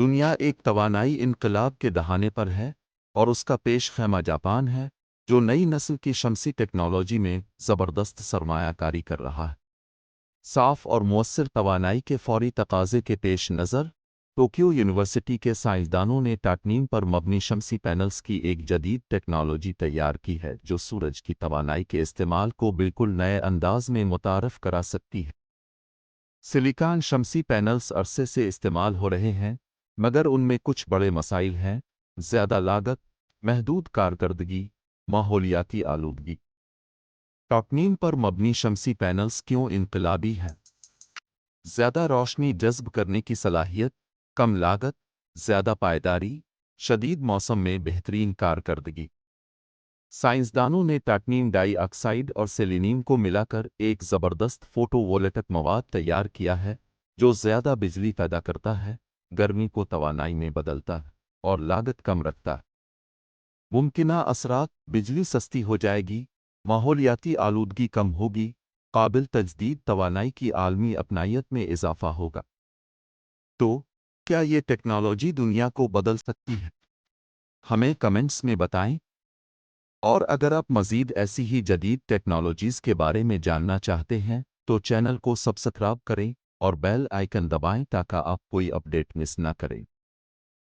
دنیا ایک توانائی انقلاب کے دہانے پر ہے اور اس کا پیش خیمہ جاپان ہے جو نئی نسل کی شمسی ٹیکنالوجی میں زبردست سرمایہ کاری کر رہا ہے۔ صاف اور مؤثر توانائی کے فوری تقاضے کے پیش نظر ٹوکیو یونیورسٹی کے سائنسدانوں نے ٹائٹینیم پر مبنی شمسی پینلز کی ایک جدید ٹیکنالوجی تیار کی ہے جو سورج کی توانائی کے استعمال کو بالکل نئے انداز میں متعارف کرا سکتی ہے۔ سلیکان شمسی پینلز عرصے سے استعمال ہو رہے ہیں، مگر ان میں کچھ بڑے مسائل ہیں: زیادہ لاگت، محدود کارکردگی، ماحولیاتی آلودگی۔ ٹائٹینیم پر مبنی شمسی پینلز کیوں انقلابی ہیں؟ زیادہ روشنی جذب کرنے کی صلاحیت، کم لاگت، زیادہ پائیداری، شدید موسم میں بہترین کارکردگی۔ سائنسدانوں نے ٹائٹینیم ڈائی آکسائڈ اور سیلینیم کو ملا کر ایک زبردست فوٹو وولٹک مواد تیار کیا ہے جو زیادہ بجلی پیدا کرتا ہے، گرمی کو توانائی میں بدلتا ہے اور لاگت کم رکھتا ہے۔ ممکنہ اثرات: بجلی سستی ہو جائے گی، ماحولیاتی آلودگی کم ہوگی، قابل تجدید توانائی کی عالمی اپنائیت میں اضافہ ہوگا۔ تو کیا یہ ٹیکنالوجی دنیا کو بدل سکتی ہے؟ ہمیں کمنٹس میں بتائیں۔ اور اگر آپ مزید ایسی ہی جدید ٹیکنالوجیز کے بارے میں جاننا چاہتے ہیں تو چینل کو سبسکرائب کریں اور بیل آئیکن دبائیں تاکہ آپ کوئی اپڈیٹ مس نہ کریں۔